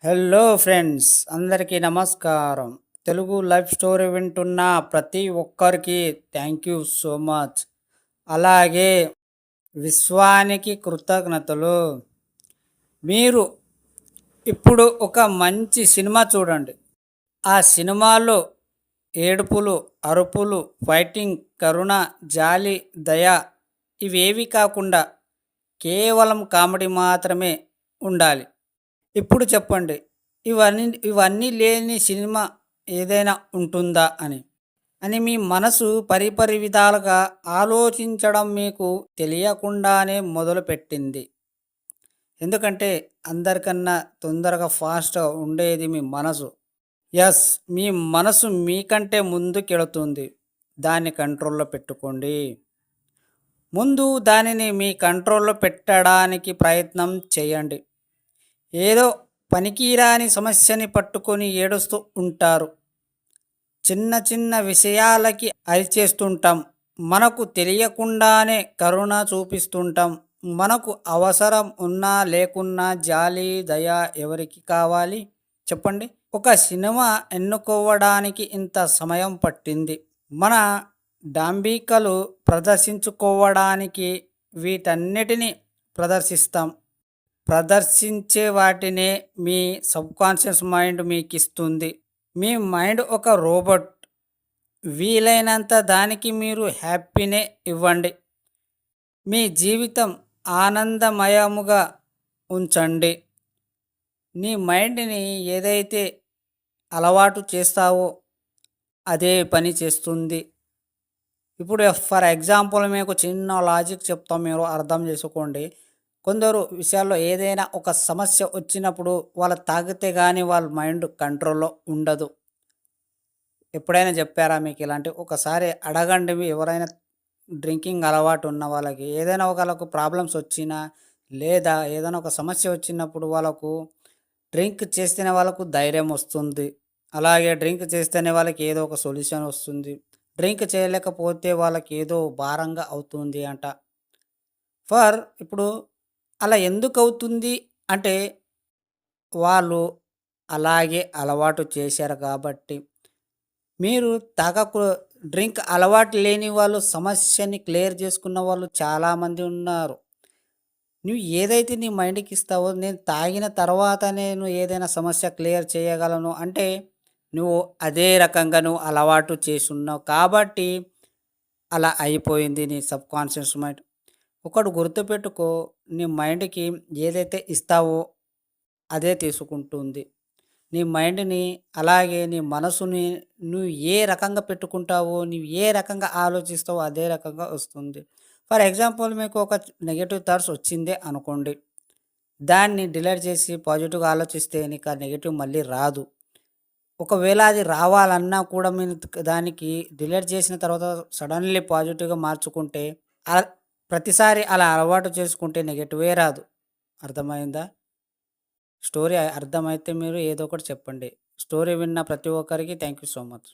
Hello friends, అందరికీ నమస్కారం. Telugu life story వింటున్న ప్రతి ఒక్కరికి థ్యాంక్ యూ సో మచ్. అలాగే విశ్వానికి కృతజ్ఞతలు. మీరు ఇప్పుడు ఒక మంచి సినిమా చూడండి. ఆ సినిమాలో ఏడుపులు, అరుపులు, ఫైటింగ్, కరుణ, జాలి, దయ ఇవేవి కాకుండా కేవలం కామెడీ మాత్రమే ఉండాలి. ఇప్పుడు చెప్పండి, ఇవన్నీ లేని సినిమా ఏదైనా ఉంటుందా అని మీ మనసు పరిపరి విధాలుగా ఆలోచించడం మీకు తెలియకుండానే మొదలుపెట్టింది. ఎందుకంటే అందరికన్నా తొందరగా ఫాస్ట్‌గా ఉండేది మీ మనసు. యెస్, మీ మనసు మీకంటే ముందుకెళుతుంది. దాన్ని కంట్రోల్‌లో పెట్టుకోండి. ముందు దానిని మీ కంట్రోల్‌లో పెట్టడానికి ప్రయత్నం చేయండి. ఏదో పనికిరాని సమస్యని పట్టుకొని ఏడుస్తూ ఉంటారు. చిన్న చిన్న విషయాలకి అరిచేస్తుంటాం. మనకు తెలియకుండానే కరుణ చూపిస్తుంటాం. మనకు అవసరం ఉన్నా లేకున్నా జాలి, దయ ఎవరికి కావాలి చెప్పండి? ఒక సినిమా ఎన్నుకోవడానికి ఇంత సమయం పట్టింది. మన డాంబికలు ప్రదర్శించుకోవడానికి వీటన్నిటిని ప్రదర్శిస్తాం. ప్రదర్శించే వాటినే మీ సబ్కాన్షియస్ మైండ్ మీకు ఇస్తుంది. మీ మైండ్ ఒక రోబోట్. వీలైనంత దానికి మీరు హ్యాపీనే ఇవ్వండి. మీ జీవితం ఆనందమయముగా ఉంచండి. నీ మైండ్ని ఏదైతే అలవాటు చేస్తావో అదే పని చేస్తుంది. ఇప్పుడు ఫర్ ఎగ్జాంపుల్ మీకు చిన్న లాజిక్ చెప్తాం, మీరు అర్థం చేసుకోండి. కొందరు విషయాల్లో ఏదైనా ఒక సమస్య వచ్చినప్పుడు వాళ్ళు తాగితే కానీ వాళ్ళ మైండ్ కంట్రోల్లో ఉండదు. ఎప్పుడైనా చెప్పారా మీకు ఇలాంటి? ఒకసారి అడగండి, ఎవరైనా డ్రింకింగ్ అలవాటు ఉన్న వాళ్ళకి ఏదైనా ఒకళ్ళకు ప్రాబ్లమ్స్ వచ్చినా లేదా ఏదైనా ఒక సమస్య వచ్చినప్పుడు వాళ్ళకు డ్రింక్ చేస్తేనే వాళ్ళకు ధైర్యం వస్తుంది. అలాగే డ్రింక్ చేస్తేనే వాళ్ళకి ఏదో ఒక సొల్యూషన్ వస్తుంది. డ్రింక్ చేయలేకపోతే వాళ్ళకి ఏదో భారంగా అవుతుంది అంట. ఇప్పుడు అలా ఎందుకవుతుంది అంటే, వాళ్ళు అలాగే అలవాటు చేశారు కాబట్టి. మీరు తాగకు డ్రింక్ అలవాటు లేని వాళ్ళు, సమస్యని క్లియర్ చేసుకున్న వాళ్ళు చాలామంది ఉన్నారు. నువ్వు ఏదైతే నీ మైండ్‌కి ఇస్తావో, నేను తాగిన తర్వాత నేను ఏదైనా సమస్య క్లియర్ చేయగలను అంటే, నువ్వు అదే రకంగా నువ్వు అలవాటు చేసున్నావు కాబట్టి అలా అయిపోయింది నీ సబ్‌కాన్షియస్ మైండ్. ఒకటి గుర్తుపెట్టుకో, నీ మైండ్‌కి ఏదైతే ఇస్తావో అదే తీసుకుంటుంది. నీ మైండ్‌ని అలాగే నీ మనసుని నువ్వు ఏ రకంగా పెట్టుకుంటావో, నువ్వు ఏ రకంగా ఆలోచిస్తావో అదే రకంగా వస్తుంది. ఫర్ ఎగ్జాంపుల్ మీకు ఒక నెగెటివ్ థాట్స్ వచ్చిందే అనుకోండి. దాన్ని డిలీట్ చేసి పాజిటివ్‌గా ఆలోచిస్తే నీకు ఆ నెగెటివ్ మళ్ళీ రాదు. ఒకవేళ అది రావాలన్నా కూడా మీరు దానికి డిలీట్ చేసిన తర్వాత సడన్‌లీ పాజిటివ్‌గా మార్చుకుంటే అలా ప్రతిసారి అలా అలవాటు చేసుకుంటే నెగెటివే రాదు. అర్థమైందా? స్టోరీ అర్థమైతే మీరు ఏదో ఒకటి చెప్పండి. స్టోరీ విన్న ప్రతి ఒక్కరికి థ్యాంక్ యూ సో మచ్.